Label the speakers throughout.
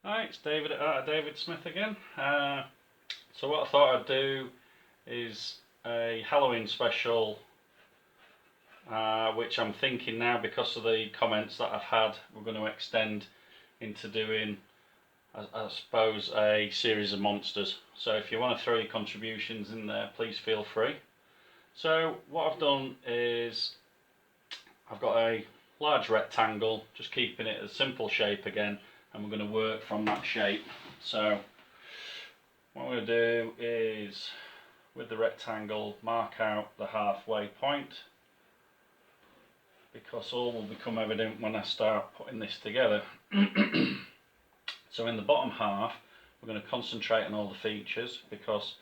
Speaker 1: Hi, it's David at David Smith again. So what I thought I'd do is a Halloween special, which I'm thinking now because of the comments that I've had, we're going to extend into doing, I suppose, a series of monsters. So if you want to throw your contributions in there, please feel free. So what I've done is I've got a large rectangle, just keeping it a simple shape again, and we're going to work from that shape. So what we're going to do is, with the rectangle, mark out the halfway point, because all will become evident when I start putting this together. So in the bottom half, we're going to concentrate on all the features, because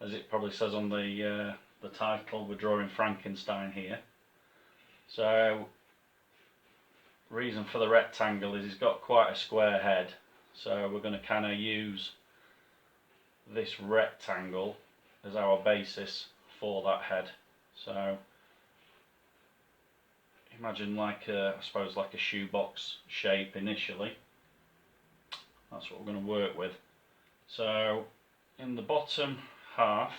Speaker 1: as it probably says on the title, we're drawing Frankenstein here. So reason for the rectangle is he's got quite a square head, so we're going to kind of use this rectangle as our basis for that head. So imagine like I suppose like a shoebox shape initially. That's what we're going to work with. So in the bottom half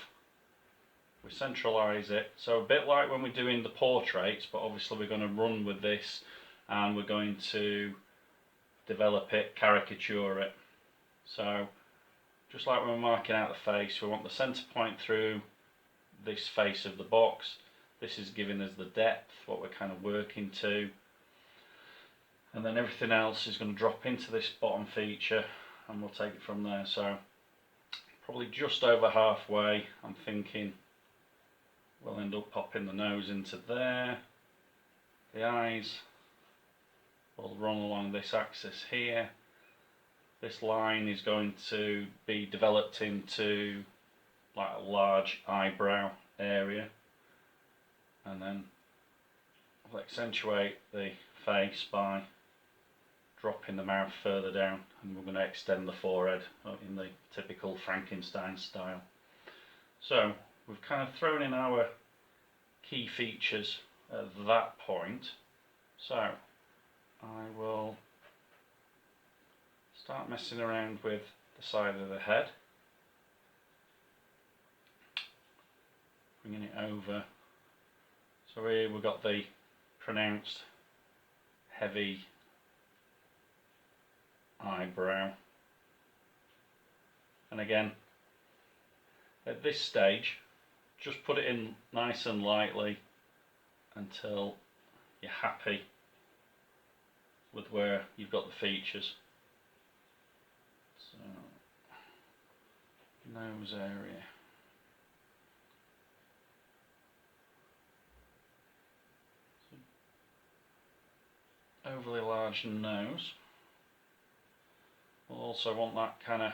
Speaker 1: we centralise it, so a bit like when we're doing the portraits, but obviously we're going to run with this and we're going to develop it, caricature it. So just like when we're marking out the face, we want the centre point through this face of the box. This is giving us the depth, what we're kind of working to, and then everything else is going to drop into this bottom feature and we'll take it from there. So probably just over halfway, I'm thinking we'll end up popping the nose into there, the eyes will run along this axis here. This line is going to be developed into like a large eyebrow area, and then we'll accentuate the face by dropping the mouth further down, and we're going to extend the forehead in the typical Frankenstein style. So we've kind of thrown in our key features at that point. So I will start messing around with the side of the head, bringing it over. So here we've got the pronounced heavy eyebrow, and again at this stage just put it in nice and lightly until you're happy with where you've got the features. So nose area, so overly large nose. We'll also want that kind of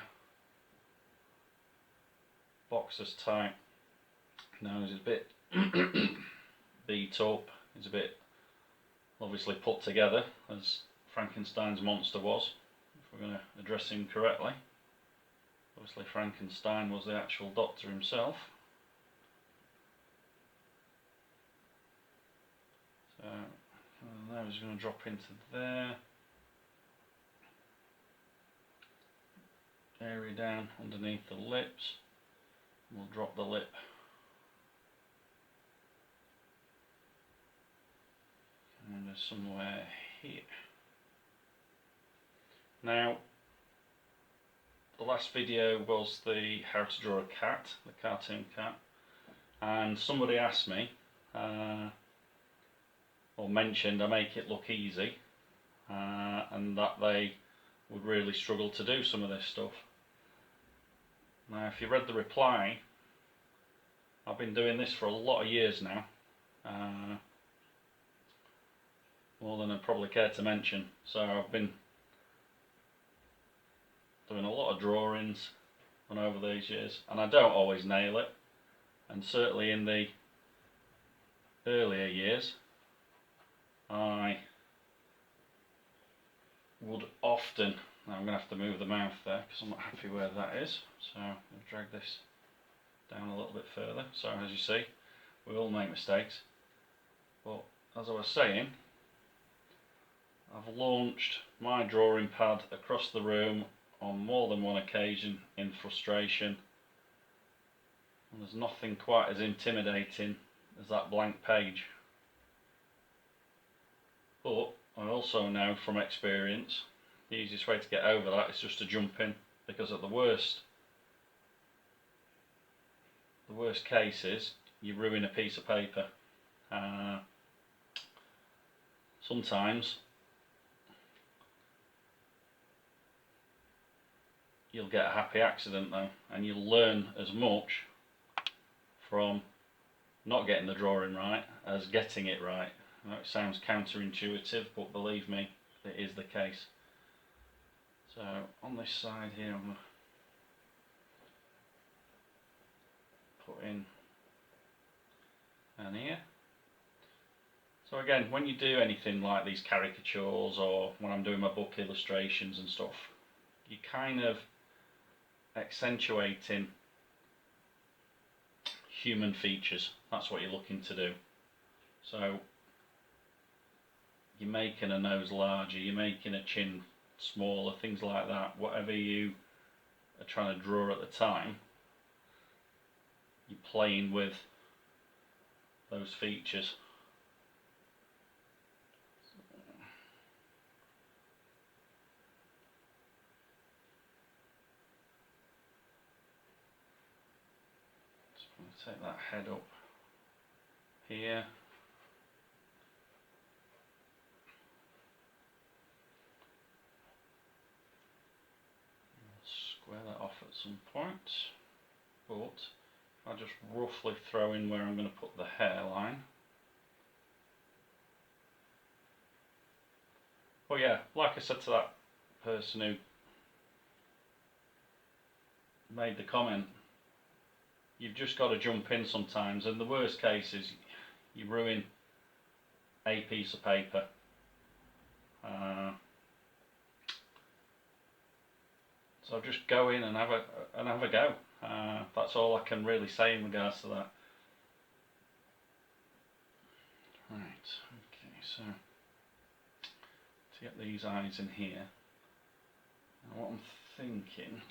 Speaker 1: boxer's type nose. It's a bit beat up, it's a bit obviously put together as Frankenstein's monster was, if we're going to address him correctly. Obviously Frankenstein was the actual doctor himself. So the nose is going to drop into there, area down underneath the lips. We'll drop the lip kind of somewhere here. Now the last video was the how to draw a cat, the cartoon cat, and somebody asked me or mentioned I make it look easy, and that they would really struggle to do some of this stuff. Now if you read the reply, I've been doing this for a lot of years now, more than I probably care to mention. So I've been doing a lot of drawings and over these years, and I don't always nail it, and certainly in the earlier years I would often, now I'm going to have to move the mouth there because I'm not happy where that is, so I'll drag this down a little bit further. So as you see, we all make mistakes, but as I was saying, I've launched my drawing pad across the room on more than one occasion in frustration, and there's nothing quite as intimidating as that blank page. But I also know from experience the easiest way to get over that is just to jump in, because at the worst case is you ruin a piece of paper. Sometimes you'll get a happy accident though, and you'll learn as much from not getting the drawing right as getting it right. I know it sounds counterintuitive, but believe me, it is the case. So on this side here, I'm going to put in and here. So again, when you do anything like these caricatures, or when I'm doing my book illustrations and stuff, you're kind of accentuating human features. That's what you're looking to do. So you're making a nose larger, you're making a chin smaller, things like that. Whatever you are trying to draw at the time, you're playing with those features. Take that head up here. Square that off at some point, but I'll just roughly throw in where I'm going to put the hairline. Oh yeah, like I said to that person who made the comment, you've just got to jump in sometimes, and the worst case is you ruin a piece of paper. So just go in and have a go. That's all I can really say in regards to that. Right, okay, so to get these eyes in here, now what I'm thinking,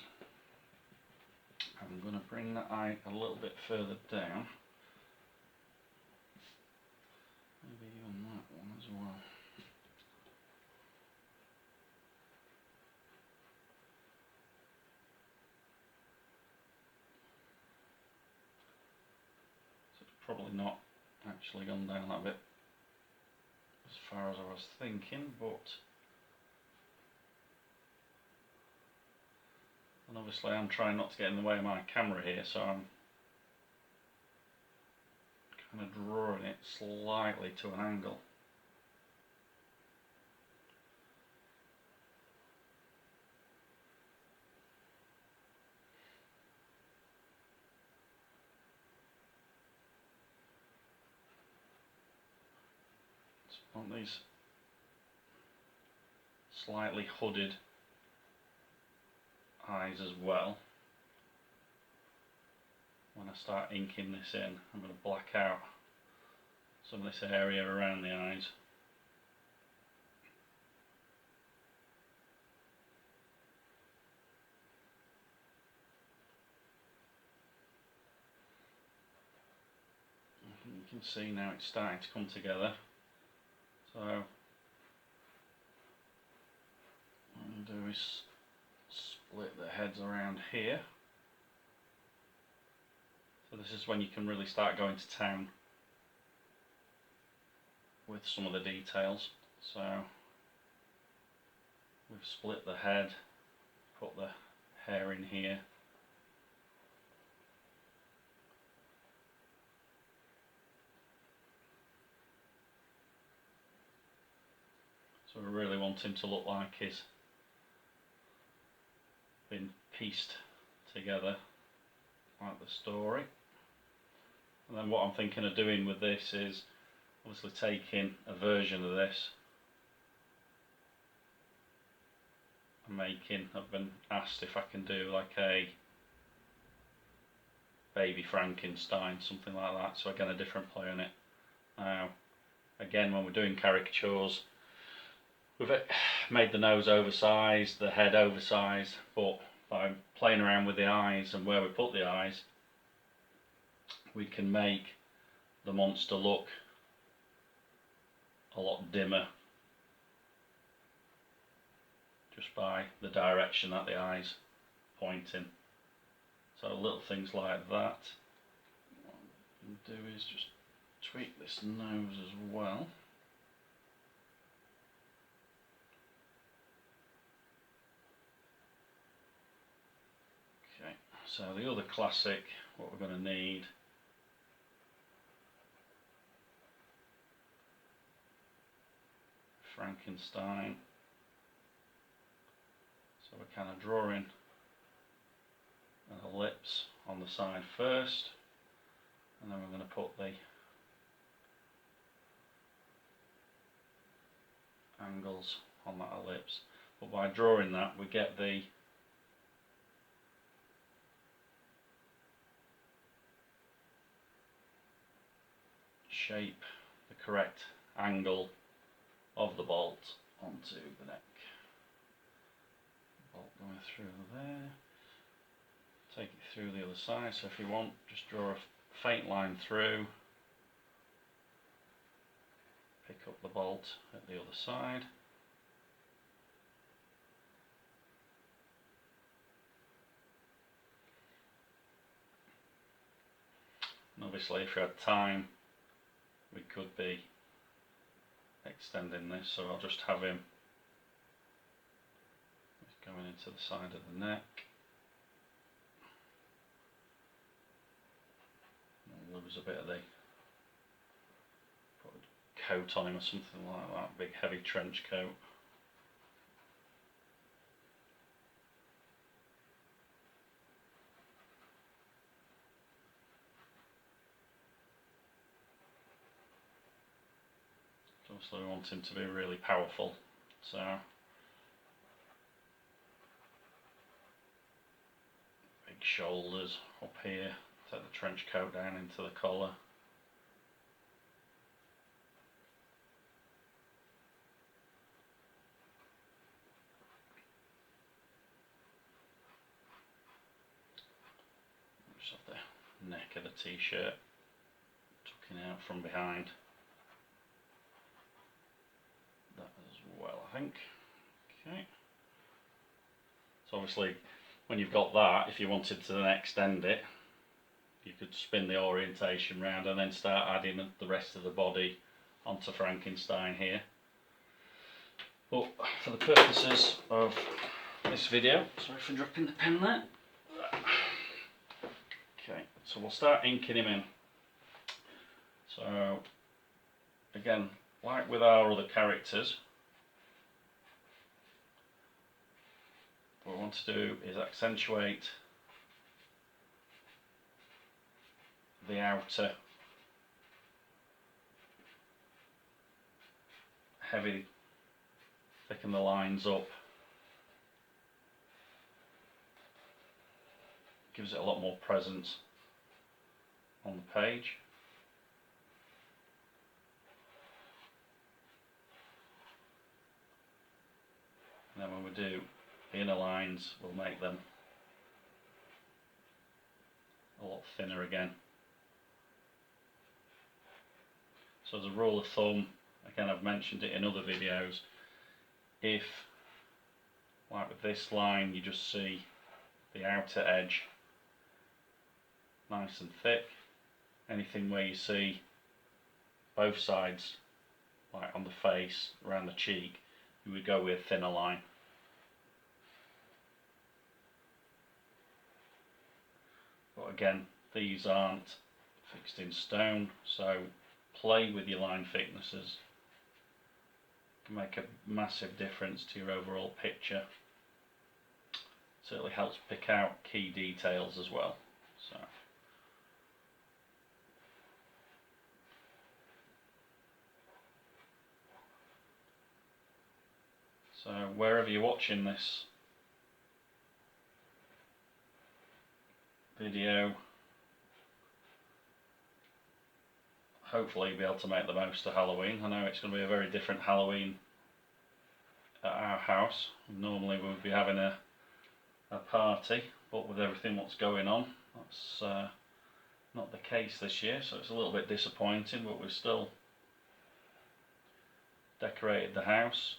Speaker 1: I'm going to bring the eye a little bit further down, maybe even that one as well. So it's probably not actually gone down that bit as far as I was thinking, but and obviously I'm trying not to get in the way of my camera here, so I'm kind of drawing it slightly to an angle. On these slightly hooded eyes as well. When I start inking this in, I'm going to black out some of this area around the eyes. You can see now it's starting to come together. So what I'm going to do is split the heads around here. So this is when you can really start going to town with some of the details. So we've split the head, put the hair in here. So we really want him to look like he's been pieced together like the story. And then what I'm thinking of doing with this is obviously taking a version of this and making, I've been asked if I can do like a baby Frankenstein, something like that, so again a different play on it. Now again, when we're doing caricatures, We've made the nose oversized, the head oversized, but by playing around with the eyes and where we put the eyes, we can make the monster look a lot dimmer just by the direction that the eyes pointing. So little things like that. What we can do is just tweak this nose as well. Okay, so the other classic, what we're going to need, Frankenstein. So we're kind of drawing the lips on the side first, and then we're going to put the angles on that ellipse. But by drawing that, we get the shape, the correct angle of the bolt onto the neck. Bolt going through there. Take it through the other side. So if you want, just draw a faint line through. Pick up the bolt at the other side. And obviously, if you had time, we could be extending this, so I'll just have him going into the side of the neck. I'll lose a bit of the coat on him or something like that, big heavy trench coat. Obviously we want him to be really powerful, so big shoulders up here, take the trench coat down into the collar. Just have the neck of the t-shirt tucking out from behind. That as well, I think. Okay. So obviously, when you've got that, if you wanted to then extend it, you could spin the orientation round and then start adding the rest of the body onto Frankenstein here. But for the purposes of this video, sorry for dropping the pen there. Okay, so we'll start inking him in. So again, like with our other characters, what we want to do is accentuate the outer heavy, thicken the lines up, gives it a lot more presence on the page. And then when we do the inner lines, we'll make them a lot thinner again. So as a rule of thumb, again I've mentioned it in other videos, if, like with this line, you just see the outer edge nice and thick, anything where you see both sides, like on the face, around the cheek, you would go with a thinner line. But again, these aren't fixed in stone, so play with your line thicknesses. It can make a massive difference to your overall picture. Certainly helps pick out key details as well. So wherever you're watching this video, hopefully you'll be able to make the most of Halloween. I know it's going to be a very different Halloween house. Normally we would be having a party, but with everything what's going on, that's not the case this year, so it's a little bit disappointing, but we've still decorated the house.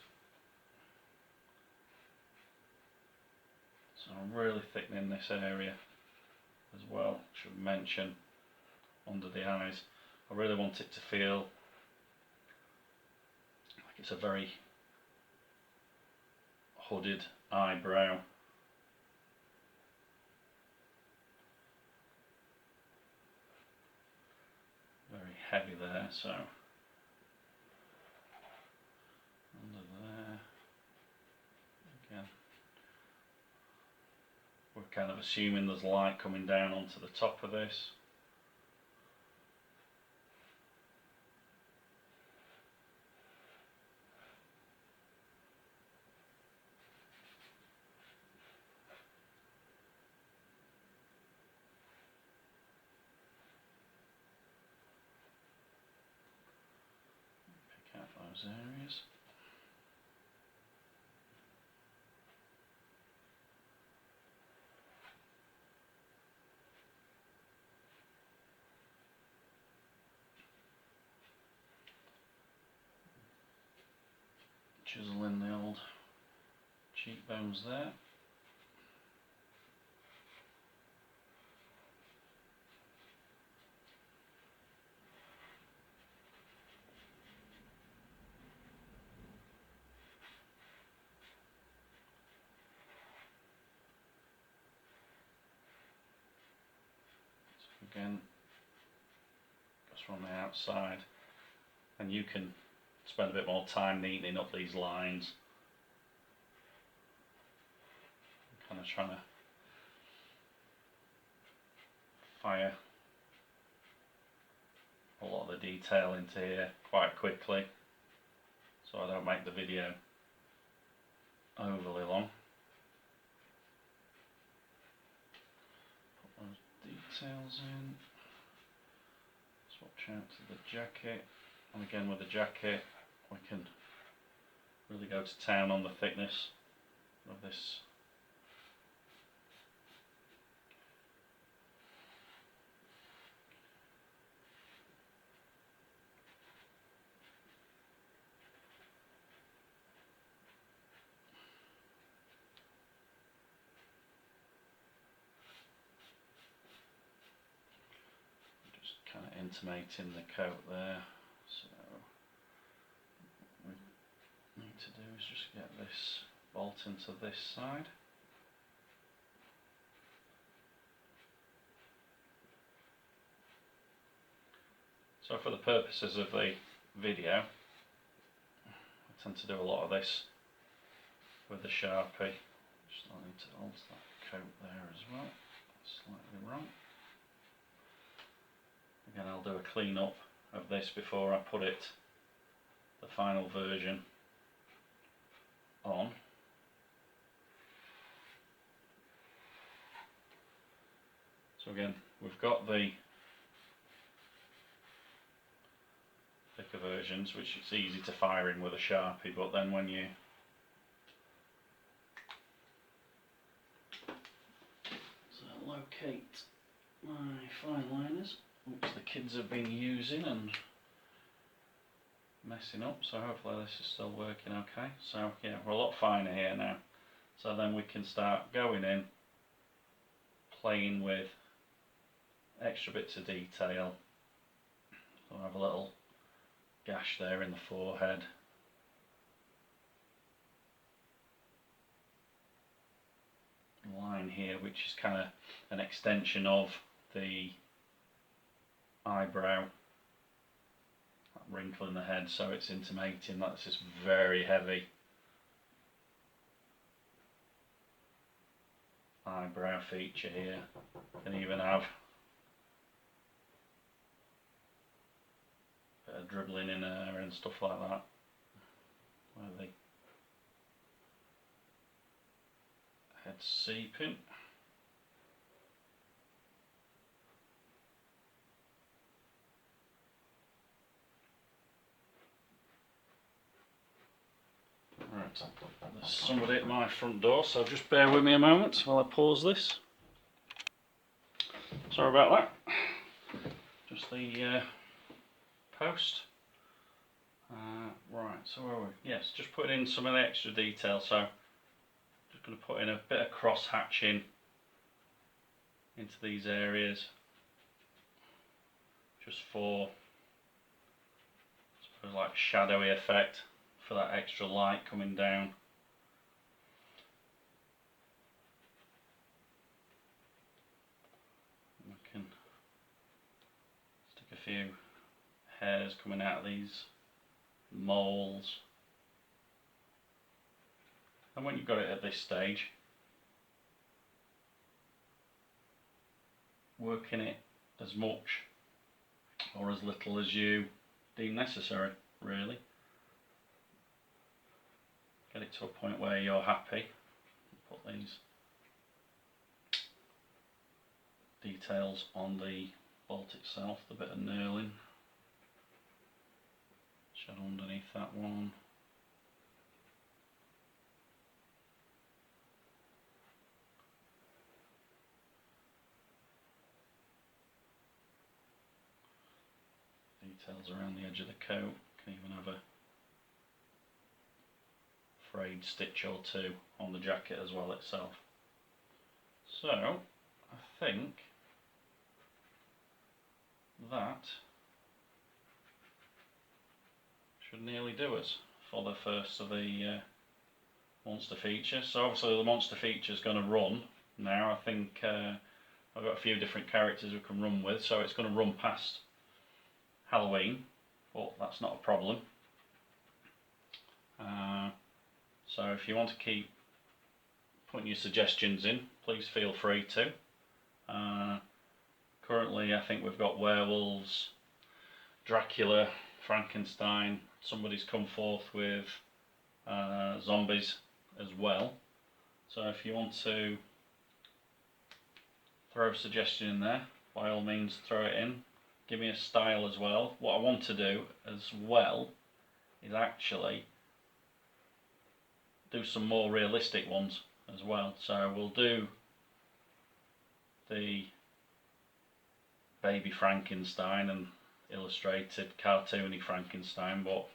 Speaker 1: So I'm really thickening this area as well, should mention, under the eyes. I really want it to feel like it's a very hooded eyebrow. Very heavy there, so under there. Again, we're kind of assuming there's light coming down onto the top of this. Pick out those areas. Chiseling the old cheekbones there. So again, just from the outside, and you can spend a bit more time neatening up these lines. I'm kind of trying to fire a lot of the detail into here quite quickly, so I don't make the video overly long. Put those details in. Swatch out to the jacket, and again with the jacket we can really go to town on the thickness of this. Just kind of intimating the coat there. So what we need to do is just get this bolt into this side. So for the purposes of the video, I tend to do a lot of this with the Sharpie. Just need to alter that coat there as well. Slightly wrong. Again, I'll do a clean up of this before I put it, the final version, on. So again, we've got the thicker versions, which it's easy to fire in with a Sharpie, but then when you locate my fine liners, which the kids have been using and messing up, so hopefully this is still working okay. So yeah, we're a lot finer here now, so then we can start going in, playing with extra bits of detail. So I have a little gash there in the forehead, line here which is kind of an extension of the eyebrow, that wrinkle in the head, so it's intimating that's this very heavy eyebrow feature here. Can even have a bit of dribbling in there and stuff like that, where the head's seeping. Right, Right, there's somebody at my front door, so just bear with me a moment while I pause this. Sorry about that. Just the post. Right, so where are we? Yes, just putting in some of the extra detail. So just going to put in a bit of cross hatching into these areas, just for, I suppose, like shadowy effect for that extra light coming down. We can stick a few hairs coming out of these moles. And when you've got it at this stage, working it as much or as little as you deem necessary, really. Get it to a point where you're happy. Put these details on the bolt itself, the bit of knurling. Shadow underneath that one. Details around the edge of the coat. Can even have a frayed stitch or two on the jacket as well itself. So I think that should nearly do us for the first of the monster feature. So obviously the monster feature is going to run now. I think I've got a few different characters we can run with, so it's going to run past Halloween, but that's not a problem. So if you want to keep putting your suggestions in, please feel free to. Currently I think we've got werewolves, Dracula, Frankenstein, somebody's come forth with zombies as well. So if you want to throw a suggestion in there, by all means throw it in. Give me a style as well. What I want to do as well is actually do some more realistic ones as well. So we'll do the baby Frankenstein and illustrated cartoony Frankenstein, but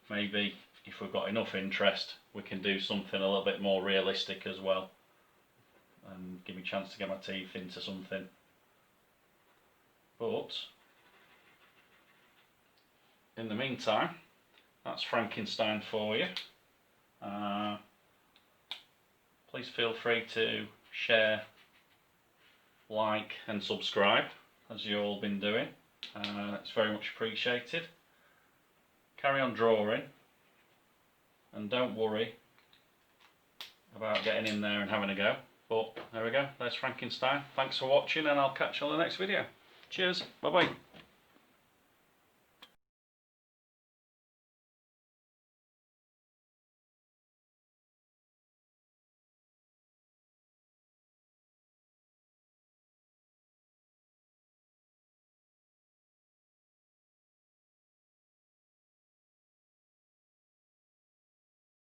Speaker 1: maybe if we've got enough interest we can do something a little bit more realistic as well and give me a chance to get my teeth into something. But in the meantime, that's Frankenstein for you. Please feel free to share, like and subscribe as you've all been doing. It's very much appreciated. Carry on drawing and don't worry about getting in there and having a go. But there we go, there's Frankenstein. Thanks for watching and I'll catch you on the next video. Cheers, bye bye.